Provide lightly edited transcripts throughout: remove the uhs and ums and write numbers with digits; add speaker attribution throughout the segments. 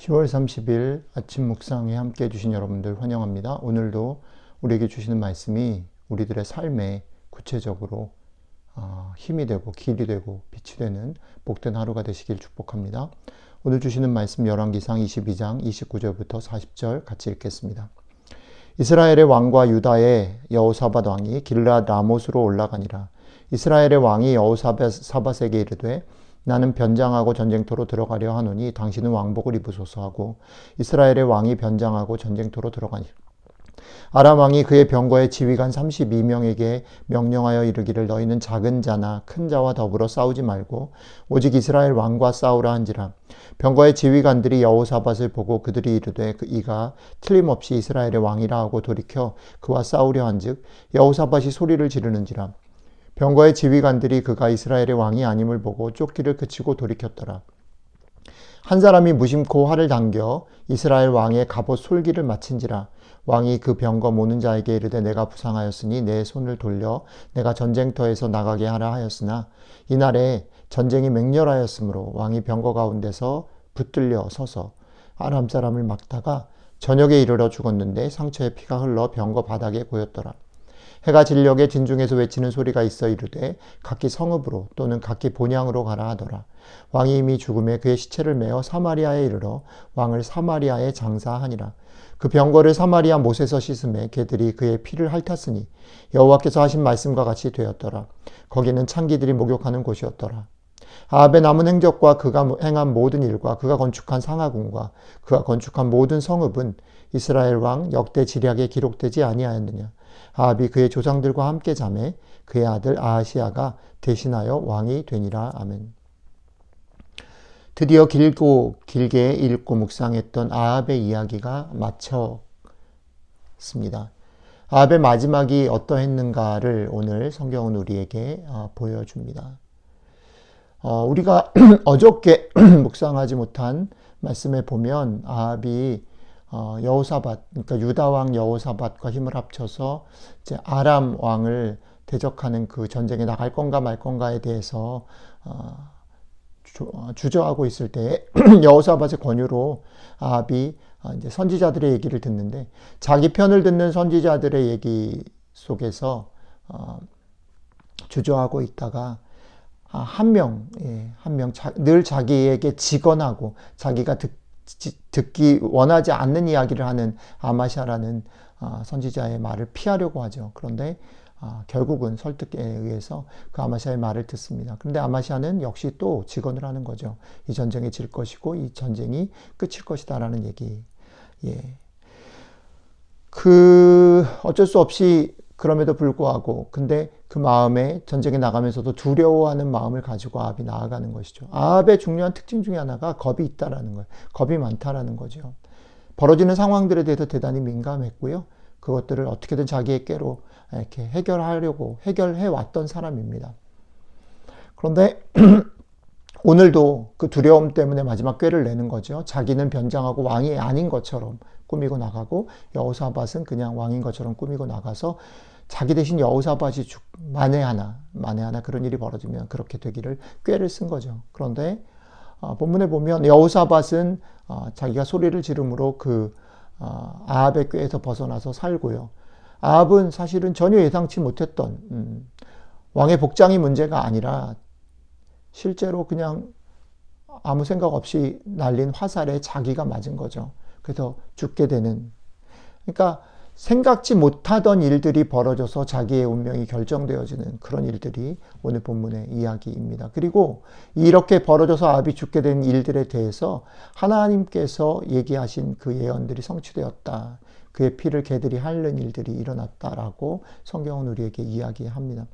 Speaker 1: 10월 30일 아침 묵상에 함께 해주신 여러분들 환영합니다. 오늘도 우리에게 주시는 말씀이 우리들의 삶에 구체적으로 힘이 되고 길이 되고 빛이 되는 복된 하루가 되시길 축복합니다. 오늘 주시는 말씀 열왕기상 22장 29절부터 40절 같이 읽겠습니다. 이스라엘의 왕과 유다의 여호사밧 왕이 길르앗 라못으로 올라가니라. 이스라엘의 왕이 여호사밧에게 이르되 나는 변장하고 전쟁터로 들어가려 하노니 당신은 왕복을 입으소서 하고 이스라엘의 왕이 변장하고 전쟁터로 들어가니 아람 왕이 그의 병거의 지휘관 32명에게 명령하여 이르기를 너희는 작은 자나 큰 자와 더불어 싸우지 말고 오직 이스라엘 왕과 싸우라 한지라. 병거의 지휘관들이 여호사밧을 보고 그들이 이르되 이가 틀림없이 이스라엘의 왕이라 하고 돌이켜 그와 싸우려 한즉 여호사밧이 소리를 지르는지라. 병거의 지휘관들이 그가 이스라엘의 왕이 아님을 보고 쫓기를 그치고 돌이켰더라. 한 사람이 무심코 활을 당겨 이스라엘 왕의 갑옷 솔기를 마친지라. 왕이 그 병거 모는 자에게 이르되 내가 부상하였으니 내 손을 돌려 내가 전쟁터에서 나가게 하라 하였으나 이날에 전쟁이 맹렬하였으므로 왕이 병거 가운데서 붙들려 서서 아람 사람을 막다가 저녁에 이르러 죽었는데 상처에 피가 흘러 병거 바닥에 고였더라. 해가 진녘에 진중에서 외치는 소리가 있어 이르되 각기 성읍으로 또는 각기 본향으로 가라 하더라. 왕이 이미 죽음에 그의 시체를 메어 사마리아에 이르러 왕을 사마리아에 장사하니라. 그 병거를 사마리아 못에서 씻음에 개들이 그의 피를 핥았으니 여호와께서 하신 말씀과 같이 되었더라. 거기는 창기들이 목욕하는 곳이었더라. 아합의 남은 행적과 그가 행한 모든 일과 그가 건축한 상하궁과 그가 건축한 모든 성읍은 이스라엘 왕 역대 지략에 기록되지 아니하였느냐. 아합이 그의 조상들과 함께 자매 그의 아들 아하시야가 대신하여 왕이 되니라. 아멘. 드디어 길게 읽고 묵상했던 아합의 이야기가 마쳤습니다. 아합의 마지막이 어떠했는가를 오늘 성경은 우리에게 보여줍니다. 우리가 어저께 묵상하지 못한 말씀에 보면 아합이 여호사밧, 그러니까 유다 왕 여호사밧과 힘을 합쳐서 이제 아람 왕을 대적하는 그 전쟁에 나갈 건가 말 건가에 대해서 주저하고 있을 때 여호사밧의 권유로 아합이 이제 선지자들의 얘기를 듣는데 자기 편을 듣는 선지자들의 얘기 속에서 주저하고 있다가 한 명, 늘 자기에게 직언하고 자기가 듣기 원하지 않는 이야기를 하는 아마샤라는 선지자의 말을 피하려고 하죠. 그런데 결국은 설득에 의해서 그 아마샤의 말을 듣습니다. 그런데 아마샤는 역시 또 직언을 하는 거죠. 이 전쟁에 질 것이고 이 전쟁이 끝일 것이다라는 얘기. 어쩔 수 없이 그럼에도 불구하고 근데 그 마음에 전쟁에 나가면서도 두려워하는 마음을 가지고 아합이 나아가는 것이죠. 아합의 중요한 특징 중에 하나가 겁이 있다라는 거예요. 겁이 많다라는 거죠. 벌어지는 상황들에 대해서 대단히 민감했고요. 그것들을 어떻게든 자기의 꾀로 이렇게 해결해 왔던 사람입니다. 그런데 오늘도 그 두려움 때문에 마지막 꾀를 내는 거죠. 자기는 변장하고 왕이 아닌 것처럼 꾸미고 나가고 여호사밧은 그냥 왕인 것처럼 꾸미고 나가서 자기 대신 여호사밧이 만에 하나 그런 일이 벌어지면 그렇게 되기를 꾀를 쓴 거죠. 그런데 본문에 보면 여호사밧은 자기가 소리를 지름으로 그 아합의 꾀에서 벗어나서 살고요. 아합은 사실은 전혀 예상치 못했던 왕의 복장이 문제가 아니라 실제로 그냥 아무 생각 없이 날린 화살에 자기가 맞은 거죠. 그래서 죽게 되는. 그러니까 생각지 못하던 일들이 벌어져서 자기의 운명이 결정되어지는 그런 일들이 오늘 본문의 이야기입니다. 그리고 이렇게 벌어져서 아합이 죽게 된 일들에 대해서 하나님께서 얘기하신 그 예언들이 성취되었다. 그의 피를 개들이 핥는 일들이 일어났다라고 성경은 우리에게 이야기합니다.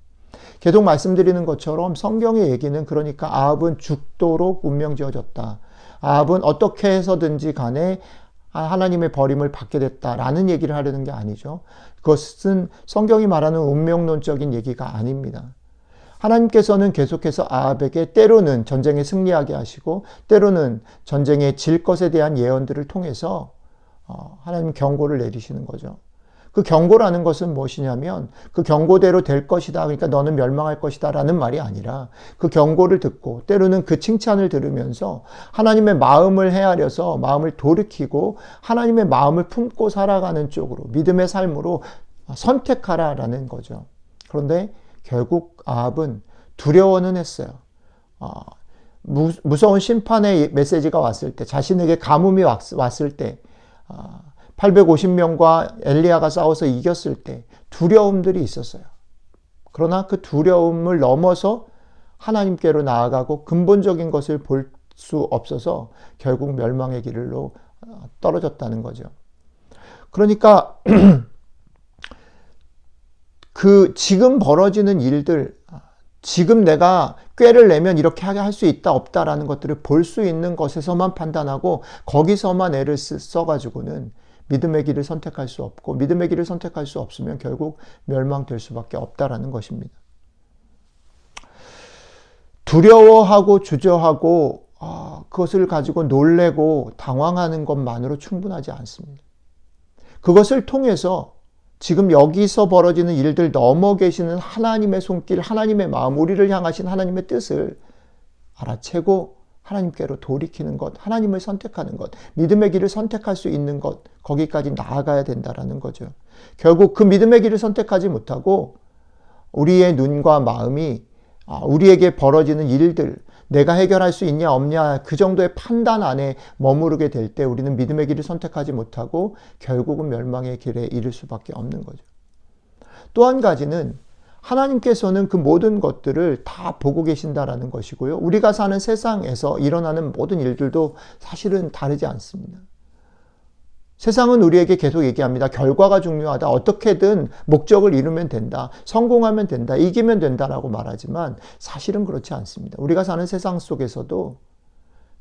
Speaker 1: 계속 말씀드리는 것처럼 성경의 얘기는 그러니까 아합은 죽도록 운명 지어졌다. 아합은 어떻게 해서든지 간에 하나님의 버림을 받게 됐다라는 얘기를 하려는 게 아니죠. 그것은 성경이 말하는 운명론적인 얘기가 아닙니다. 하나님께서는 계속해서 아합에게 때로는 전쟁에 승리하게 하시고 때로는 전쟁에 질 것에 대한 예언들을 통해서 하나님 경고를 내리시는 거죠. 그 경고라는 것은 무엇이냐면 그 경고대로 될 것이다. 그러니까 너는 멸망할 것이다 라는 말이 아니라 그 경고를 듣고 때로는 그 칭찬을 들으면서 하나님의 마음을 헤아려서 마음을 돌이키고 하나님의 마음을 품고 살아가는 쪽으로 믿음의 삶으로 선택하라라는 거죠. 그런데 결국 아합은 두려워는 했어요. 무서운 심판의 메시지가 왔을 때, 자신에게 가뭄이 왔을 때, 850명과 엘리야가 싸워서 이겼을 때 두려움들이 있었어요. 그러나 그 두려움을 넘어서 하나님께로 나아가고 근본적인 것을 볼 수 없어서 결국 멸망의 길로 떨어졌다는 거죠. 그러니까 그 지금 벌어지는 일들, 지금 내가 꾀를 내면 이렇게 할 수 있다 없다라는 것들을 볼 수 있는 것에서만 판단하고 거기서만 애를 써가지고는 믿음의 길을 선택할 수 없고 믿음의 길을 선택할 수 없으면 결국 멸망될 수밖에 없다라는 것입니다. 두려워하고 주저하고 그것을 가지고 놀래고 당황하는 것만으로 충분하지 않습니다. 그것을 통해서 지금 여기서 벌어지는 일들 넘어 계시는 하나님의 손길, 하나님의 마음, 우리를 향하신 하나님의 뜻을 알아채고 하나님께로 돌이키는 것, 하나님을 선택하는 것, 믿음의 길을 선택할 수 있는 것, 거기까지 나아가야 된다라는 거죠. 결국 그 믿음의 길을 선택하지 못하고 우리의 눈과 마음이 우리에게 벌어지는 일들, 내가 해결할 수 있냐 없냐 그 정도의 판단 안에 머무르게 될 때 우리는 믿음의 길을 선택하지 못하고 결국은 멸망의 길에 이를 수밖에 없는 거죠. 또 한 가지는 하나님께서는 그 모든 것들을 다 보고 계신다라는 것이고요. 우리가 사는 세상에서 일어나는 모든 일들도 사실은 다르지 않습니다. 세상은 우리에게 계속 얘기합니다. 결과가 중요하다. 어떻게든 목적을 이루면 된다. 성공하면 된다. 이기면 된다라고 말하지만 사실은 그렇지 않습니다. 우리가 사는 세상 속에서도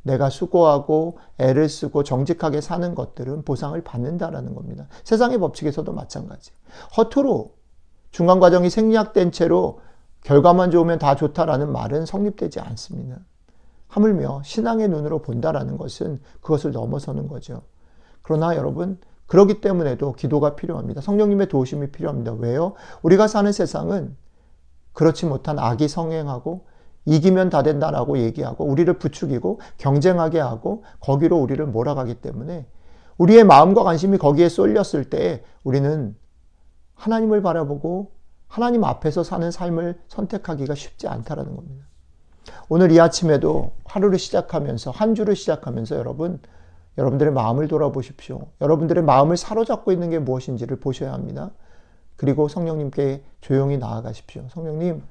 Speaker 1: 내가 수고하고 애를 쓰고 정직하게 사는 것들은 보상을 받는다라는 겁니다. 세상의 법칙에서도 마찬가지. 허투루 중간 과정이 생략된 채로 결과만 좋으면 다 좋다라는 말은 성립되지 않습니다. 하물며 신앙의 눈으로 본다라는 것은 그것을 넘어서는 거죠. 그러나 여러분, 그렇기 때문에도 기도가 필요합니다. 성령님의 도우심이 필요합니다. 왜요? 우리가 사는 세상은 그렇지 못한 악이 성행하고 이기면 다 된다라고 얘기하고 우리를 부추기고 경쟁하게 하고 거기로 우리를 몰아가기 때문에 우리의 마음과 관심이 거기에 쏠렸을 때 우리는 하나님을 바라보고 하나님 앞에서 사는 삶을 선택하기가 쉽지 않다라는 겁니다. 오늘 이 아침에도 하루를 시작하면서 한 주를 시작하면서 여러분들의 마음을 돌아보십시오. 여러분들의 마음을 사로잡고 있는 게 무엇인지를 보셔야 합니다. 그리고 성령님께 조용히 나아가십시오. 성령님,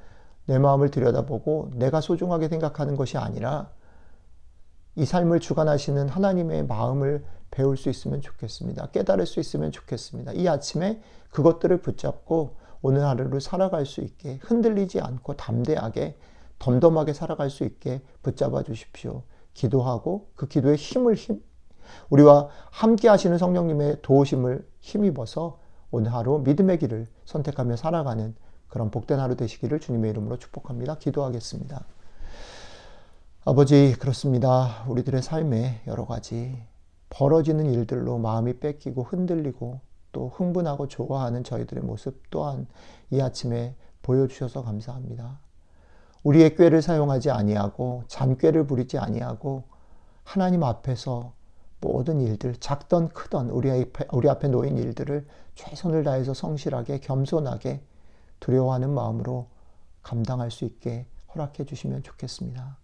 Speaker 1: 내 마음을 들여다보고 내가 소중하게 생각하는 것이 아니라 이 삶을 주관하시는 하나님의 마음을 배울 수 있으면 좋겠습니다. 깨달을 수 있으면 좋겠습니다. 이 아침에 그것들을 붙잡고 오늘 하루를 살아갈 수 있게 흔들리지 않고 담대하게 덤덤하게 살아갈 수 있게 붙잡아 주십시오. 기도하고 그 기도의 우리와 함께 하시는 성령님의 도우심을 힘입어서 오늘 하루 믿음의 길을 선택하며 살아가는 그런 복된 하루 되시기를 주님의 이름으로 축복합니다. 기도하겠습니다. 아버지, 그렇습니다. 우리들의 삶에 여러 가지 벌어지는 일들로 마음이 뺏기고 흔들리고 또 흥분하고 좋아하는 저희들의 모습 또한 이 아침에 보여주셔서 감사합니다. 우리의 꾀를 사용하지 아니하고 잔꾀를 부리지 아니하고 하나님 앞에서 모든 일들, 작던 크던 우리 앞에 놓인 일들을 최선을 다해서 성실하게 겸손하게 두려워하는 마음으로 감당할 수 있게 허락해 주시면 좋겠습니다.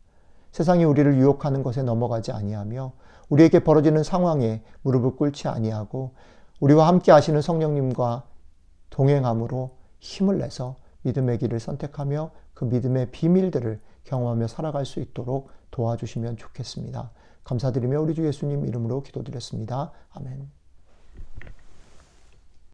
Speaker 1: 세상이 우리를 유혹하는 것에 넘어가지 아니하며 우리에게 벌어지는 상황에 무릎을 꿇지 아니하고 우리와 함께 하시는 성령님과 동행함으로 힘을 내서 믿음의 길을 선택하며 그 믿음의 비밀들을 경험하며 살아갈 수 있도록 도와주시면 좋겠습니다. 감사드리며 우리 주 예수님 이름으로 기도드렸습니다. 아멘.